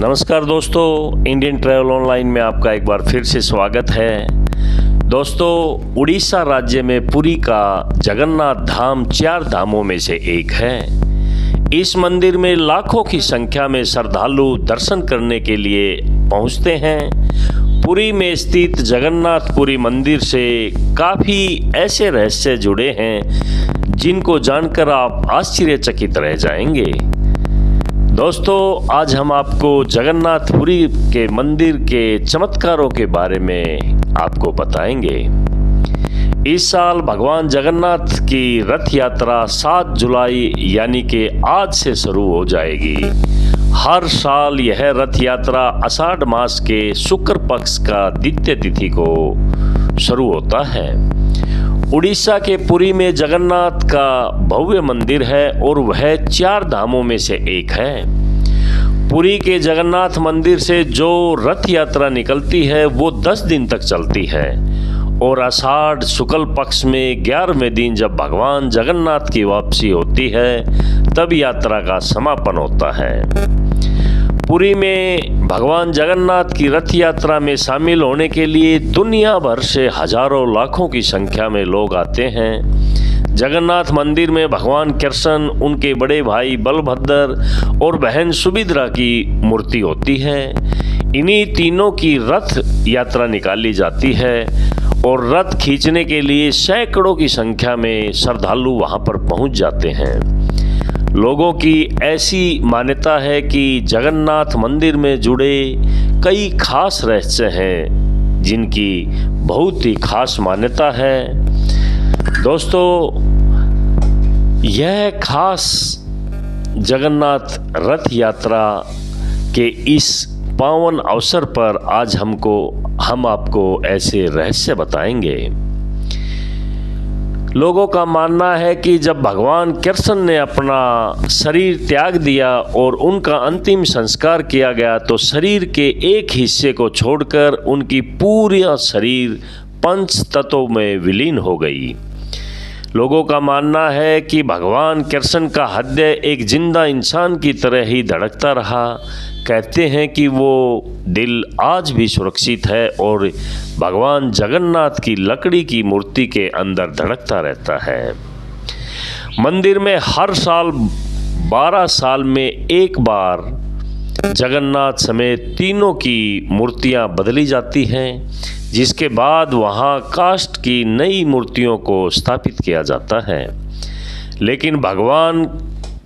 नमस्कार दोस्तों, Indian travel online में आपका एक बार फिर से स्वागत है। दोस्तों, उड़ीसा राज्य में पुरी का जगन्नाथ धाम 4 धामों में से एक है। इस मंदिर में लाखों की संख्या में श्रद्धालु दर्शन करने के लिए पहुंचते हैं। पुरी में स्थित जगन्नाथपुरी मंदिर से काफ़ी ऐसे रहस्य जुड़े हैं जिनको जानकर आप आश्चर्यचकित रह जाएंगे। दोस्तों, आज हम आपको जगन्नाथपुरी के मंदिर के चमत्कारों के बारे में आपको बताएंगे। इस साल भगवान जगन्नाथ की रथ यात्रा 7 जुलाई यानी कि आज से शुरू हो जाएगी। हर साल यह रथ यात्रा आषाढ़ मास के शुक्ल पक्ष का द्वितीय तिथि को शुरू होता है। उड़ीसा के पुरी में जगन्नाथ का भव्य मंदिर है और वह 4 धामों में से एक है। पुरी के जगन्नाथ मंदिर से जो रथ यात्रा निकलती है वो 10 दिन तक चलती है और आषाढ़ शुक्ल पक्ष में 11वें दिन जब भगवान जगन्नाथ की वापसी होती है तब यात्रा का समापन होता है। पुरी में भगवान जगन्नाथ की रथ यात्रा में शामिल होने के लिए दुनिया भर से हजारों लाखों की संख्या में लोग आते हैं। जगन्नाथ मंदिर में भगवान कृष्ण, उनके बड़े भाई बलभद्र और बहन सुभद्रा की मूर्ति होती है। इन्हीं तीनों की रथ यात्रा निकाली जाती है और रथ खींचने के लिए सैकड़ों की संख्या में श्रद्धालु वहां पर पहुंच जाते हैं। लोगों की ऐसी मान्यता है कि जगन्नाथ मंदिर में जुड़े कई खास रहस्य हैं जिनकी बहुत ही खास मान्यता है। दोस्तों, यह खास जगन्नाथ रथ यात्रा के इस पावन अवसर पर आज हम आपको ऐसे रहस्य बताएंगे। लोगों का मानना है कि जब भगवान कृष्ण ने अपना शरीर त्याग दिया और उनका अंतिम संस्कार किया गया तो शरीर के एक हिस्से को छोड़कर उनकी पूरी शरीर 5 तत्वों में विलीन हो गई। लोगों का मानना है कि भगवान कृष्ण का हृदय एक जिंदा इंसान की तरह ही धड़कता रहा। कहते हैं कि वो दिल आज भी सुरक्षित है और भगवान जगन्नाथ की लकड़ी की मूर्ति के अंदर धड़कता रहता है। मंदिर में हर साल 12 साल में एक बार जगन्नाथ समेत तीनों की मूर्तियां बदली जाती हैं, जिसके बाद वहां काष्ठ की नई मूर्तियों को स्थापित किया जाता है। लेकिन भगवान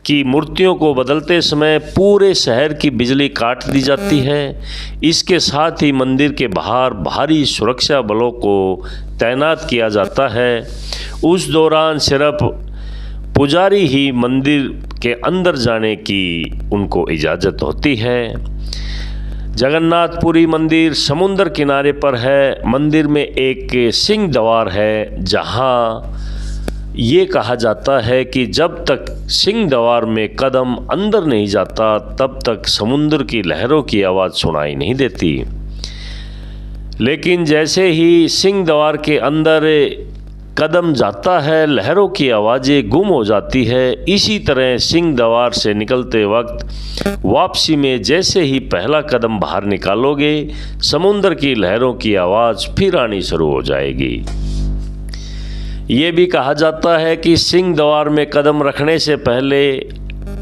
की मूर्तियों को बदलते समय पूरे शहर की बिजली काट दी जाती है। इसके साथ ही मंदिर के बाहर भारी सुरक्षा बलों को तैनात किया जाता है। उस दौरान सिर्फ पुजारी ही मंदिर के अंदर जाने की उनको इजाज़त होती है। जगन्नाथपुरी मंदिर समुद्र किनारे पर है। मंदिर में एक सिंह द्वार है जहां ये कहा जाता है कि जब तक सिंह द्वार में कदम अंदर नहीं जाता तब तक समुद्र की लहरों की आवाज़ सुनाई नहीं देती। लेकिन जैसे ही सिंह द्वार के अंदर कदम जाता है लहरों की आवाज़ें गुम हो जाती है। इसी तरह सिंह द्वार से निकलते वक्त वापसी में जैसे ही पहला कदम बाहर निकालोगे समुद्र की लहरों की आवाज़ फिर आनी शुरू हो जाएगी। ये भी कहा जाता है कि सिंह द्वार में कदम रखने से पहले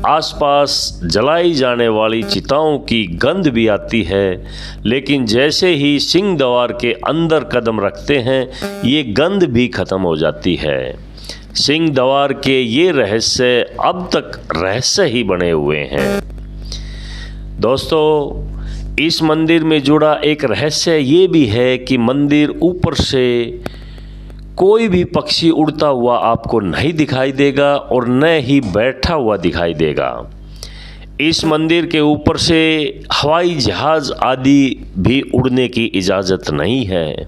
आसपास जलाई जाने वाली चिताओं की गंध भी आती है, लेकिन जैसे ही सिंह द्वार के अंदर कदम रखते हैं ये गंध भी खत्म हो जाती है। सिंह द्वार के ये रहस्य अब तक रहस्य ही बने हुए हैं। दोस्तों, इस मंदिर में जुड़ा एक रहस्य ये भी है कि मंदिर ऊपर से कोई भी पक्षी उड़ता हुआ आपको नहीं दिखाई देगा और न ही बैठा हुआ दिखाई देगा। इस मंदिर के ऊपर से हवाई जहाज आदि भी उड़ने की इजाज़त नहीं है।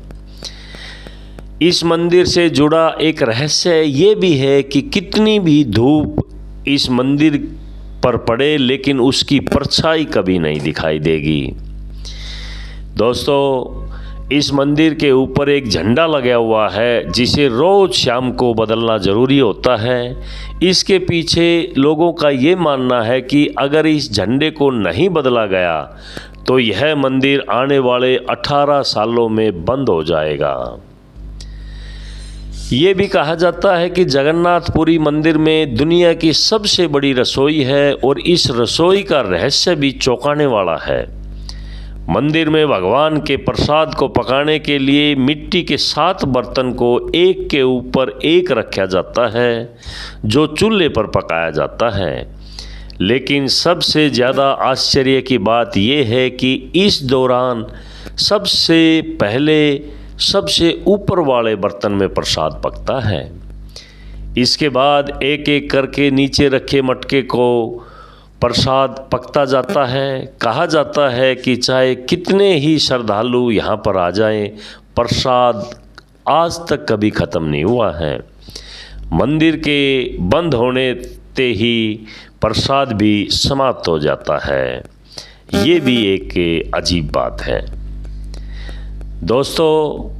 इस मंदिर से जुड़ा एक रहस्य ये भी है कि कितनी भी धूप इस मंदिर पर पड़े लेकिन उसकी परछाई कभी नहीं दिखाई देगी। दोस्तों, इस मंदिर के ऊपर एक झंडा लगा हुआ है जिसे रोज शाम को बदलना ज़रूरी होता है। इसके पीछे लोगों का ये मानना है कि अगर इस झंडे को नहीं बदला गया तो यह मंदिर आने वाले 18 सालों में बंद हो जाएगा। ये भी कहा जाता है कि जगन्नाथपुरी मंदिर में दुनिया की सबसे बड़ी रसोई है और इस रसोई का रहस्य भी चौंकाने वाला है। मंदिर में भगवान के प्रसाद को पकाने के लिए मिट्टी के 7 बर्तन को एक के ऊपर एक रखा जाता है जो चूल्हे पर पकाया जाता है। लेकिन सबसे ज़्यादा आश्चर्य की बात यह है कि इस दौरान सबसे पहले सबसे ऊपर वाले बर्तन में प्रसाद पकता है। इसके बाद एक एक करके नीचे रखे मटके को प्रसाद पकता जाता है। कहा जाता है कि चाहे कितने ही श्रद्धालु यहाँ पर आ जाएं, प्रसाद आज तक कभी ख़त्म नहीं हुआ है। मंदिर के बंद होने ते ही प्रसाद भी समाप्त हो जाता है। ये भी एक अजीब बात है। दोस्तों,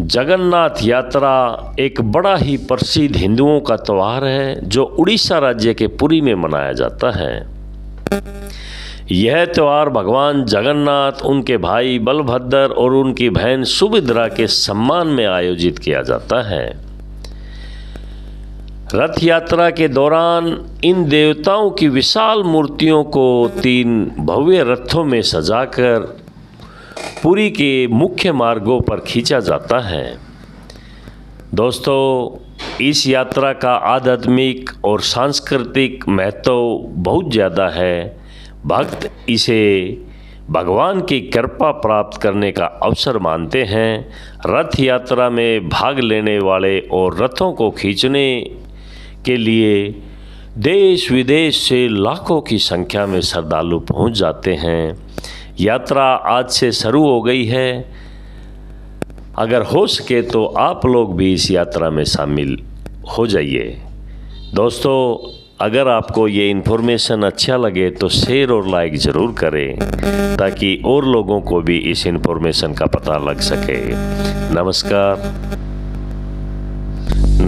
जगन्नाथ यात्रा एक बड़ा ही प्रसिद्ध हिंदुओं का त्यौहार है जो उड़ीसा राज्य के पुरी में मनाया जाता है। यह त्यौहार भगवान जगन्नाथ, उनके भाई बलभद्र और उनकी बहन सुभद्रा के सम्मान में आयोजित किया जाता है। रथ यात्रा के दौरान इन देवताओं की विशाल मूर्तियों को 3 भव्य रथों में सजाकर पुरी के मुख्य मार्गों पर खींचा जाता है। दोस्तों, इस यात्रा का आध्यात्मिक और सांस्कृतिक महत्व बहुत ज़्यादा है। भक्त इसे भगवान की कृपा प्राप्त करने का अवसर मानते हैं। रथ यात्रा में भाग लेने वाले और रथों को खींचने के लिए देश विदेश से लाखों की संख्या में श्रद्धालु पहुंच जाते हैं। यात्रा आज से शुरू हो गई है। अगर हो सके तो आप लोग भी इस यात्रा में शामिल हो जाइए। दोस्तों, अगर आपको ये इन्फॉर्मेशन अच्छा लगे तो शेयर और लाइक ज़रूर करें ताकि और लोगों को भी इस इन्फॉर्मेशन का पता लग सके। नमस्कार।